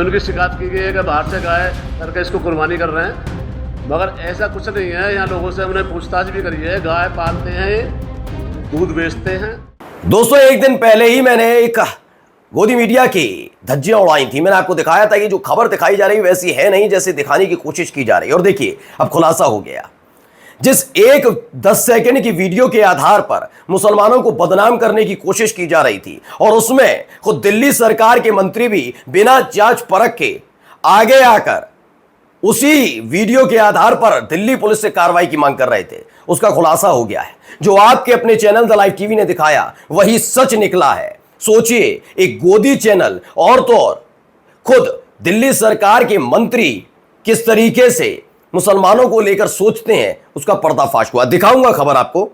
जो उनकी शिकायत की गई है कि बाहर से गाय करके इसको कुर्बानी कर रहे हैं, मगर ऐसा कुछ नहीं है। यहाँ लोगों से हमने पूछताछ भी करी है, गाय पालते हैं, दूध बेचते हैं। दोस्तों, एक दिन पहले ही मैंने एक गोदी मीडिया की धज्जियां उड़ाई थी। मैंने आपको दिखाया था कि जो खबर दिखाई जा रही वैसी है नहीं जैसे दिखाने की कोशिश की जा रही है। और देखिए, अब खुलासा हो गया। जिस एक 10 सेकंड की वीडियो के आधार पर मुसलमानों को बदनाम करने की कोशिश की जा रही थी, और उसमें खुद दिल्ली सरकार के मंत्री भी बिना जांच परख के आगे आकर उसी वीडियो के आधार पर दिल्ली पुलिस से कार्रवाई की मांग कर रहे थे, उसका खुलासा हो गया है। जो आपके अपने चैनल द लाइव टीवी ने दिखाया वही सच निकला है। सोचिए, एक गोदी चैनल और तो और खुद दिल्ली सरकार के मंत्री किस तरीके से मुसलमानों को लेकर सोचते हैं, उसका पर्दाफाश हुआ। दिखाऊंगा खबर आपको।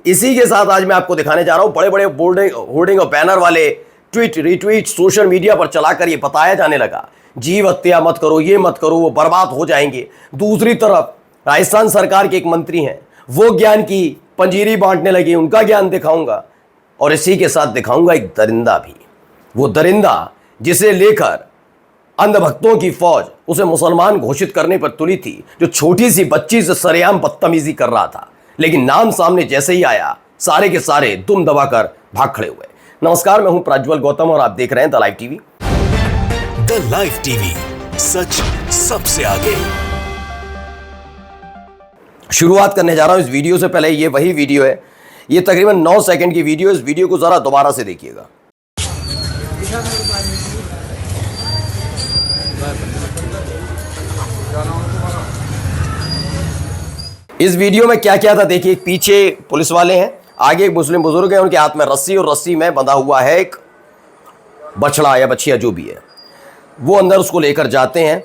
इसी के साथ आज मैं आपको दिखाने जा रहा हूं, बड़े बड़े होर्डिंग और बैनर वाले ट्वीट रिट्वीट सोशल मीडिया पर चलाकर यह बताया जाने लगा, जीव हत्या मत करो, ये मत करो, वो बर्बाद हो जाएंगे। दूसरी तरफ राजस्थान सरकार के एक मंत्री हैं, वो ज्ञान की पंजीरी बांटने लगे, उनका ज्ञान दिखाऊंगा। और इसी के साथ दिखाऊंगा एक दरिंदा भी, वो दरिंदा जिसे लेकर अंधभक्तों की फौज उसे मुसलमान घोषित करने पर तुली थी, जो छोटी सी बच्ची से सरेआम बदतमीजी कर रहा था, लेकिन नाम सामने जैसे ही आया सारे के सारे दुम दबाकर भाग खड़े हुए। नमस्कार, मैं हूं प्रज्वल गौतम और आप देख रहे हैं the live TV. The live TV, सच सबसे आगे। शुरुआत करने जा रहा हूं इस वीडियो से पहले। ये वही वीडियो है, ये तकरीबन 9 सेकंड की वीडियो। इस वीडियो को जरा दोबारा से देखिएगा। इस वीडियो में क्या क्या था देखिए। एक पीछे पुलिस वाले हैं, आगे एक मुस्लिम बुजुर्ग है, उनके हाथ में रस्सी और रस्सी में बंधा हुआ है एक बछड़ा या बछिया जो भी है। वो अंदर उसको लेकर जाते हैं।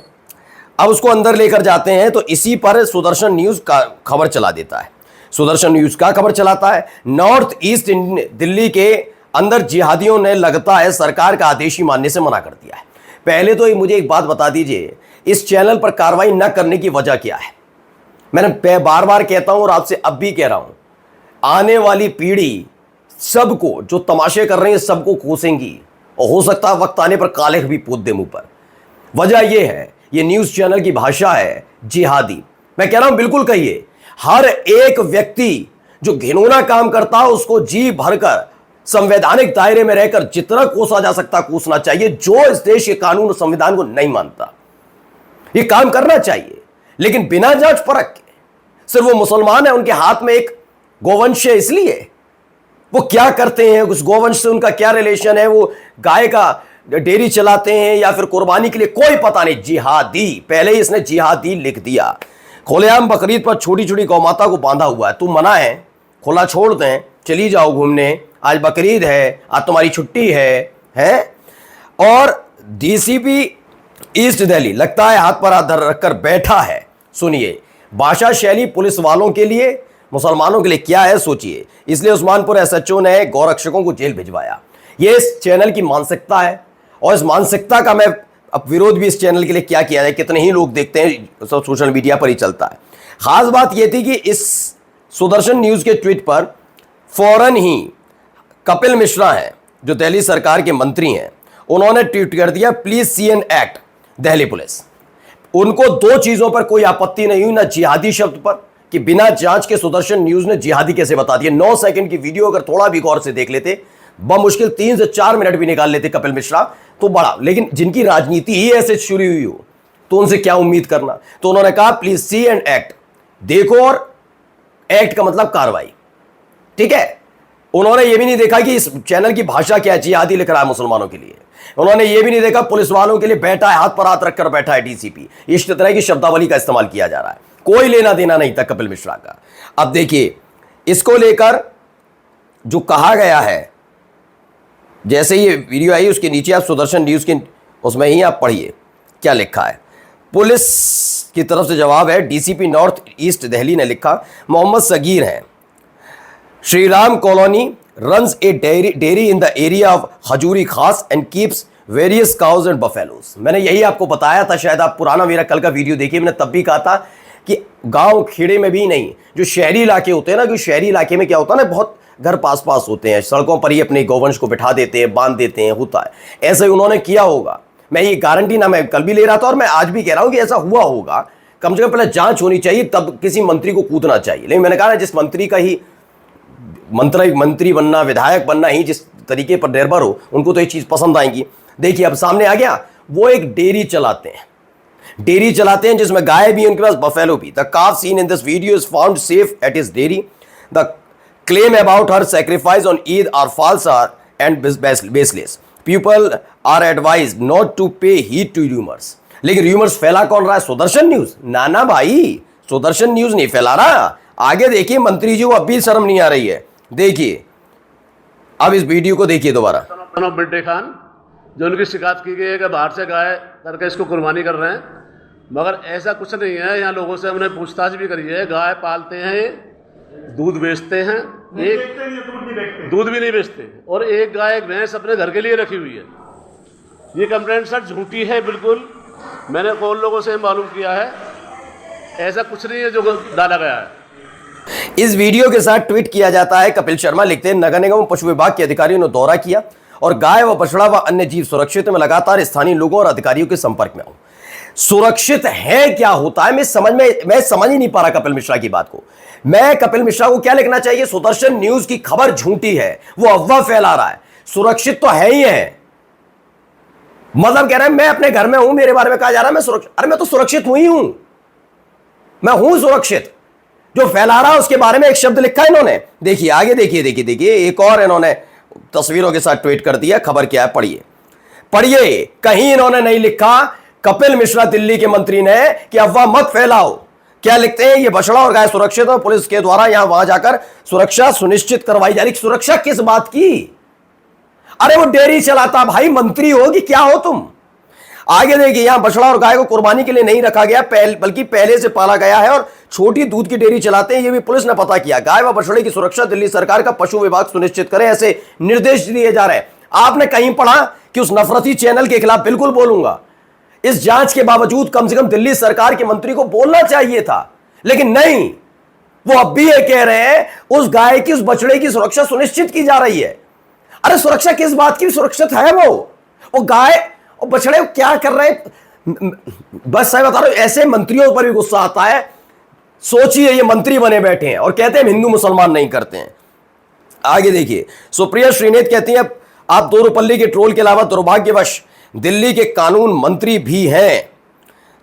अब उसको अंदर लेकर जाते हैं तो इसी पर सुदर्शन न्यूज का खबर चला देता है। सुदर्शन न्यूज का खबर चलाता है, नॉर्थ ईस्ट दिल्ली के अंदर जिहादियों ने लगता है सरकार का आदेश ही मानने से मना कर दिया है। पहले तो मुझे एक बात बता दीजिए, इस चैनल पर कार्रवाई न करने की वजह क्या है? मैंने बार बार कहता हूं और आपसे अब भी कह रहा हूं, आने वाली पीढ़ी सबको जो तमाशे कर रहे हैं सबको कोसेंगी, और हो सकता है वक्त आने पर काले भी पोत दे मुंह पर। वजह यह है, ये न्यूज चैनल की भाषा है जिहादी। मैं कह रहा हूं बिल्कुल कहिए, हर एक व्यक्ति जो घिनौना काम करता है उसको जी भरकर संवैधानिक दायरे में रहकर जितना कोसा जा सकता कोसना चाहिए। जो इस देश के कानून और संविधान को नहीं मानता ये काम करना चाहिए, लेकिन बिना जांच परख के। सिर्फ वो मुसलमान है, उनके हाथ में एक गोवंश है, इसलिए वो क्या करते हैं, उस गोवंश से उनका क्या रिलेशन है, वो गाय का डेयरी चलाते हैं या फिर कुर्बानी के लिए, कोई पता नहीं। जिहादी, पहले ही इसने जिहादी लिख दिया। खुलेआम बकरीद पर छोटी छोटी गौमाता को बांधा हुआ है। तुम मना है, खुला छोड़ दें, चली जाओ घूमने, आज बकरीद है, आज तुम्हारी छुट्टी है? और डीसीपी ईस्ट दिल्ली लगता है हाथ पर हाथ रखकर बैठा है। सुनिए, भाषा शैली पुलिस वालों के लिए, मुसलमानों के लिए क्या है सोचिए। इसलिए उस्मानपुर एसएचओ ने गौरक्षकों को जेल भिजवाया। यह इस चैनल की मानसिकता है, और इस मानसिकता का मैं अब विरोध भी इस चैनल के लिए क्या किया जाए, कितने ही लोग देखते हैं, सब सोशल मीडिया पर ही चलता है। खास बात यह थी कि इस सुदर्शन न्यूज के ट्वीट पर फौरन ही कपिल मिश्रा हैं, जो दिल्ली सरकार के मंत्री हैं, उन्होंने ट्वीट कर दिया, please see and act Delhi police. उनको दो चीजों पर कोई आपत्ति नहीं हुई, ना जिहादी शब्द पर, कि बिना जांच के सुदर्शन न्यूज ने जिहादी कैसे बता दिया। 9 सेकंड की वीडियो अगर थोड़ा भी गौर से देख लेते, बमुश्किल 3 से 4 मिनट भी निकाल लेते कपिल मिश्रा तो बड़ा। लेकिन जिनकी राजनीति ही ऐसे शुरू हुई हो तो उनसे क्या उम्मीद करना। तो उन्होंने कहा प्लीज सी एंड एक्ट, देखो, और एक्ट का मतलब कार्रवाई, ठीक है। उन्होंने ये भी नहीं देखा कि इस चैनल की भाषा क्या है, जिहादी लिख रहा है मुसलमानों के लिए। उन्होंने ये भी नहीं देखा पुलिस वालों के लिए बैठा है, हाथ पर हाथ रखकर बैठा है डीसीपी। इस तरह की शब्दावली का इस्तेमाल किया जा रहा है, कोई लेना देना नहीं था कपिल मिश्रा का। अब देखिए, इसको लेकर जो कहा गया है, जैसे ये वीडियो आई उसके नीचे आप सुदर्शन न्यूज के उसमें ही आप पढ़िए क्या लिखा है। पुलिस की तरफ से जवाब है, डीसीपी नॉर्थ ईस्ट दिल्ली ने लिखा, मोहम्मद सगीर हैं, Shriram colony runs a dairy in the area of Hazuri Khas and keeps various cows and buffaloes. मैंने यही आपको बताया था, शायद आप पुराना मेरा कल का वीडियो देखिए, मैंने तब भी कहा था कि गांव खेड़े में भी नहीं, जो शहरी इलाके होते हैं ना, क्योंकि शहरी इलाके में क्या होता है ना, बहुत घर पास पास होते हैं, सड़कों पर ही अपने गौवंश को बिठा देते हैं, बांध देते हैं, होता है। ऐसे ही उन्होंने किया होगा। मैं ये गारंटी ना मैं कल भी ले रहा था और मैं आज भी कह रहा हूं कि ऐसा हुआ होगा। कम से कम पहले जांच होनी चाहिए, तब किसी मंत्री को कूदना चाहिए। लेकिन मैंने कहा ना, जिस मंत्री का ही मंत्री बनना, विधायक बनना ही जिस तरीके पर निर्भर हो, उनको तो ये चीज पसंद आएगी। देखिए अब सामने आ गया, वो एक डेयरी चलाते हैं जिसमें गाय भी, उनके पास बफेलो भी। The calf seen in this video is found safe at his dairy. The claim about her sacrifice on Eid are false and baseless. People are advised not to pay heed to rumors. लेकिन rumors फैला कौन रहा है? Sudarshan news. ना भाई, Sudarshan news नहीं फैला रहा। आगे देखिए, मंत्री जी को अब भी शर्म नहीं आ रही है। देखिए अब इस वीडियो को देखिए दोबारा। मिड्डे खान, जो उनकी शिकायत की गई है कि बाहर से गाय करके इसको कुर्बानी कर रहे हैं, मगर ऐसा कुछ नहीं है। यहाँ लोगों से हमने पूछताछ भी करी है। गाय पालते हैं, दूध बेचते हैं, दूध भी नहीं बेचते, और एक गाय एक भैंस अपने घर के लिए रखी हुई है। ये कंप्लेंट सर झूठी है बिल्कुल। मैंने कौन लोगों से मालूम किया है, ऐसा कुछ नहीं है जो डाला गया है। इस वीडियो के साथ ट्वीट किया जाता है। कपिल शर्मा लिखते हैं, नगर निगम पशु विभाग के अधिकारियों ने दौरा किया और गाय व बछड़ा व अन्य जीव सुरक्षित में लगातार स्थानीय लोगों और अधिकारियों के संपर्क में हूं। सुरक्षित है क्या होता है, मैं समझ ही नहीं पा रहा कपिल मिश्रा की बात को। मैं कपिल मिश्रा को क्या लिखना चाहिए? सुदर्शन न्यूज की खबर झूठी है, वो अफवाह फैला रहा है। सुरक्षित तो है ही है, मतलब कह रहा है मैं अपने घर में हूं, मेरे बारे में कहा जा रहा है मैं सुरक्षित। अरे मैं तो सुरक्षित हुई हूं, मैं हूं सुरक्षित। जो फैला रहा है उसके बारे में एक शब्द लिखा है इन्होंने। देखिए आगे, देखिए एक और इन्होंने तस्वीरों के साथ ट्वीट कर दिया। खबर क्या है, पढ़िए। कहीं इन्होंने नहीं लिखा, कपिल मिश्रा दिल्ली के मंत्री ने, कि अफवाह मत फैलाओ। क्या लिखते हैं? ये बछड़ा और गाय सुरक्षित और पुलिस के द्वारा यहां वहां जाकर सुरक्षा सुनिश्चित करवाई जा रही। सुरक्षा किस बात की? अरे वो डेयरी चलाता भाई, मंत्री हो कि क्या हो तुम? आगे देखिए, यहां बछड़ा और गाय को कुर्बानी के लिए नहीं रखा गया, बल्कि पहले से पाला गया है और छोटी दूध की डेयरी चलाते हैं, यह भी पुलिस ने पता किया। गाय व बछड़े की सुरक्षा दिल्ली सरकार का पशु विभाग सुनिश्चित करे, ऐसे निर्देश दिए जा रहे हैं। आपने कहीं पढ़ा कि उस नफरती चैनल के खिलाफ बिल्कुल बोलूंगा। इस जांच के बावजूद कम से कम दिल्ली सरकार के मंत्री को बोलना चाहिए था, लेकिन नहीं। वो अब भी ये कह रहे हैं उस गाय की, उस बछड़े की सुरक्षा सुनिश्चित की जा रही है। अरे सुरक्षा किस बात की सुरक्षित है? वो गाय और बछड़े क्या कर रहे हैं? बस मैं बता रहा हूं, ऐसे मंत्रियों पर भी गुस्सा आता है। सोचिए, ये मंत्री बने बैठे हैं और कहते हैं हिंदू मुसलमान नहीं करते हैं। आगे देखिए, सुप्रिया श्रीनेत कहती हैं, आप दोरुपल्ली के ट्रोल के अलावा दुर्भाग्यवश दिल्ली के कानून मंत्री भी हैं।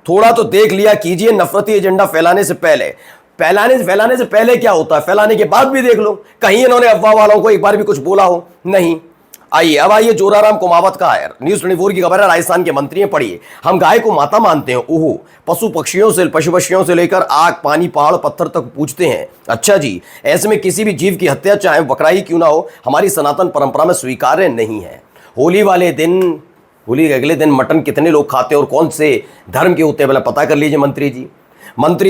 थोड़ा तो देख लिया कीजिए, नफरती एजेंडा फैलाने से पहले क्या होता है, फैलाने के बाद भी देख लो। कहीं इन्होंने अफवाह वालों को एक बार भी कुछ बोला हो? नहीं। आइए जोराराम कुमावत का है, न्यूज 24 की खबर है। राजस्थान के मंत्री हैं, पढ़िए। हम गाय को माता मानते हैं, ओहो। पशु पक्षियों से लेकर आग, पानी, पहाड़, पत्थर तक पूछते हैं। अच्छा जी, ऐसे में किसी भी जीव की हत्या, चाहे बकरा ही क्यों ना हो, हमारी सनातन परंपरा में स्वीकार्य नहीं है। होली के अगले दिन मटन कितने लोग खाते हैं और कौन से धर्म के होते हैं, भला पता कर लीजिए मंत्री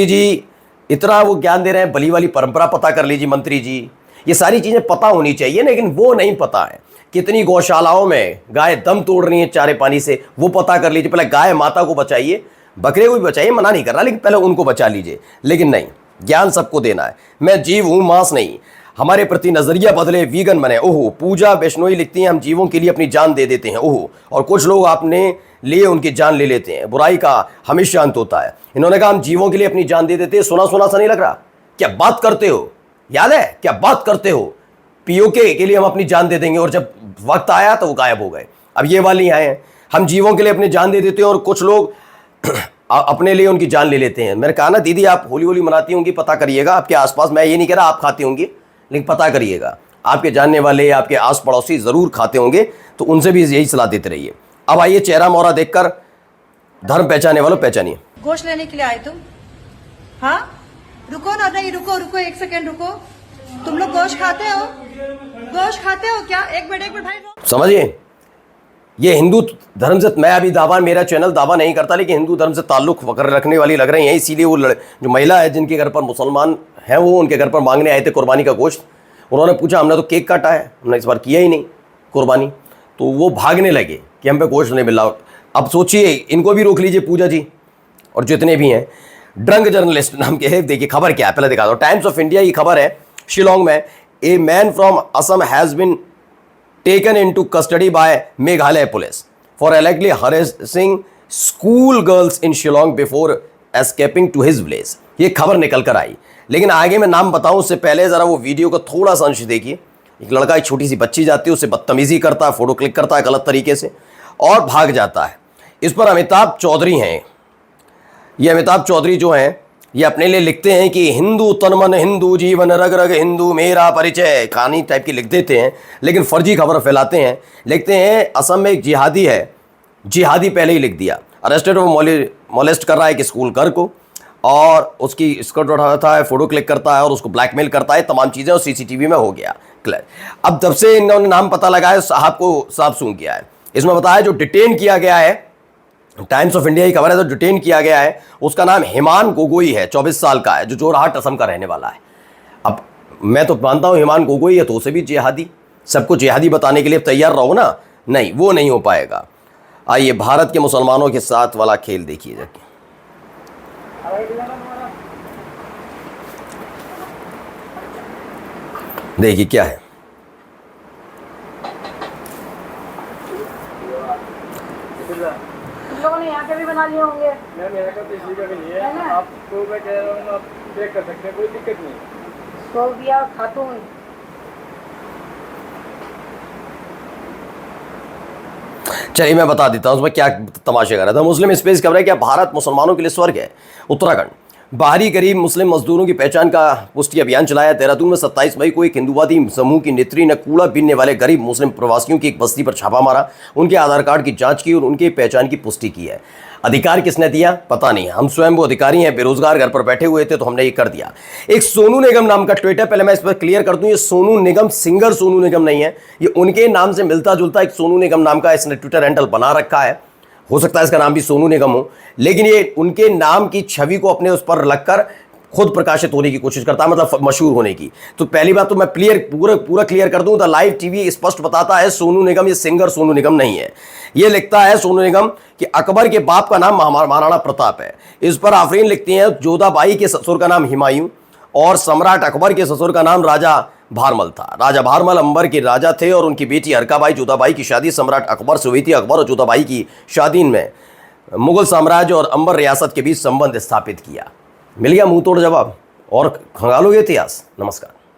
जी। इतना वो ज्ञान दे रहे हैं, बलि वाली परंपरा पता कर लीजिए मंत्री जी। ये सारी चीजें पता होनी चाहिए, लेकिन वो नहीं पता है। कितनी गौशालाओं में गाय दम तोड़ रही है चारे पानी से, वो पता कर लीजिए। पहले गाय माता को बचाइए, बकरे को भी बचाइए, मना नहीं कर रहा, लेकिन पहले उनको बचा लीजिए। लेकिन नहीं, ज्ञान सबको देना है। मैं जीव हूं, मांस नहीं। हमारे प्रति नजरिया बदले, वीगन बने, ओहो। पूजा बिश्नोई लिखती हैं, हम जीवों के लिए अपनी जान दे देते हैं, ओहो। और कुछ लोग आपने लिए उनकी जान ले लेते हैं। बुराई का हमेशा अंत होता है। इन्होंने कहा हम जीवों के लिए अपनी जान दे देते हैं। सुना सा नहीं लग रहा? क्या बात करते हो? याद है क्या बात करते हो? पीओके के लिए हम अपनी जान दे देंगे, और जब वक्त आया तो वो गायब हो गए। अब ये वाली आए हैं, हम जीवों के लिए अपनी जान दे देते हैं और कुछ लोग अपने लिए उनकी जान ले लेते हैं। मैंने कहा ना दीदी, आप होली मनाती होंगी, पता करिएगा आपके आसपास। मैं ये नहीं कह रहा आप खाती होंगी, लेकिन पता करिएगा आपके जानने वाले, आपके आस पड़ोसी जरूर खाते होंगे, तो उनसे भी यही सलाह देते रहिए। अब आइए, चेहरा मोहरा देखकर धर्म पहचाने वालों पहचानिए। गोश्त लेने के लिए आए तुम? हाँ, रुको ना, नहीं रुको, एक सेकंड रुको। तुम लोग गोश्त खाते हो? क्या? एक मिनट भाई, समझिए, ये हिंदू धर्म से, मैं अभी मेरा चैनल दावा नहीं करता, लेकिन हिंदू धर्म से ताल्लुक रखने वाली लग रही हैं। इसीलिए वो जो महिला है जिनके घर पर मुसलमान हैं, वो उनके घर पर मांगने आए थे कुर्बानी का गोश्त। उन्होंने पूछा, हमने तो केक काटा है, हमने इस बार किया ही नहीं कुर्बानी। तो वो भागने लगे कि हम पे गोश्त नहीं मिला। अब सोचिए, इनको भी रोक लीजिए पूजा जी, और जितने भी हैं। ड्रंक जर्नलिस्ट नाम के, देखिए खबर क्या है, पहले दिखा दो। टाइम्स ऑफ इंडिया की खबर है, शिलोंग में a man from Assam has been taken into custody by Meghalaya police. for allegedly harassing school girls in Shillong before escaping to his village। ये खबर निकल कर आई, लेकिन आगे मैं नाम बताऊं उससे पहले जरा वो वीडियो का थोड़ा सा अंश देखिए। एक लड़का, एक छोटी सी बच्ची जाती है, उससे बदतमीजी करता है, फोटो क्लिक करता है गलत तरीके से और भाग जाता है। इस पर अमिताभ चौधरी हैं, ये अमिताभ चौधरी जो हैं ये अपने लिए लिखते हैं कि हिंदू तन मन, हिंदू जीवन, रग रग हिंदू मेरा परिचय, कहानी टाइप की लिख देते हैं, लेकिन फर्जी खबर फैलाते हैं। लिखते हैं असम में एक जिहादी है, जिहादी पहले ही लिख दिया, अरेस्टेड वो मोलेस्ट कर रहा है कि स्कूल गर्ल को, और उसकी स्कर्ट उठाता है, फोटो क्लिक करता है और उसको ब्लैकमेल करता है, तमाम चीज़ें, और सीसीटीवी में हो गया क्लियर। अब जब से इन्होंने नाम पता लगाया, साहब को साफ सूंघ किया है। इसमें बताया जो डिटेन किया गया है, टाइम्स ऑफ इंडिया की खबर है, तो डिटेन किया गया है, उसका नाम हिमान गोगोई है, 24 साल का है, जो जोरहाट असम का रहने वाला है। अब मैं तो मानता हूं हिमान गोगोई है तो उसे भी जिहादी, सबको जिहादी बताने के लिए तैयार रहो ना, नहीं वो नहीं हो पाएगा। आइए भारत के मुसलमानों के साथ वाला खेल देखिए जाके। देखिए क्या है, लोगों ने यहाँ के भी बना लिए होंगे। मैम यहाँ का तो इसी का भी नहीं है, आपको मैं कह रहा हूँ आप चेक कर सकते हैं, कोई दिक्कत नहीं। सोबिया खातून। चलिए मैं बता देता हूं उसमें क्या तमाशे कर रहा था। मुस्लिम स्पेस खबर है कि भारत मुसलमानों के लिए स्वर्ग है। उत्तराखंड, बाहरी गरीब मुस्लिम मजदूरों की पहचान का पुष्टि अभियान चलाया। देहरादून में 27 मई को एक हिंदुवादी समूह की नेत्री ने कूड़ा बीनने वाले गरीब मुस्लिम प्रवासियों की एक बस्ती पर छापा मारा, उनके आधार कार्ड की जांच की और उनकी पहचान की पुष्टि की है। अधिकार किसने दिया पता नहीं, हम स्वयं वो अधिकारी हैं, बेरोजगार घर पर बैठे हुए थे तो हमने ये कर दिया। एक सोनू निगम नाम का ट्वीट है, पहले मैं इस पर क्लियर कर दूं, ये सोनू निगम सिंगर सोनू निगम नहीं है, ये उनके नाम से मिलता जुलता एक सोनू निगम नाम का इसने ट्विटर हैंडल बना रखा है। हो सकता है इसका नाम भी सोनू निगम हो, लेकिन ये उनके नाम की छवि को अपने उस पर लगकर खुद प्रकाशित होने की कोशिश करता है, मतलब मशहूर होने की। तो पहली बात तो मैं पूरा क्लियर कर दूं, द लाइव टीवी स्पष्ट बताता है सोनू निगम ये सिंगर सोनू निगम नहीं है। ये लिखता है सोनू निगम कि अकबर के बाप का नाम महाराणा प्रताप है। इस पर आफरीन लिखती हैं जोधाबाई के ससुर का नाम हुमायूं और सम्राट अकबर के ससुर का नाम राजा भारमल था। राजा भारमल अंबर के राजा थे और उनकी बेटी हरकाबाई जोधाबाई की शादी सम्राट अकबर से हुई थी। अकबर और जोधाबाई की शादी में मुगल साम्राज्य और अंबर रियासत के बीच संबंध स्थापित किया। मिल गया मुंह तोड़ जवाब, और खंगालोगे इतिहास। नमस्कार।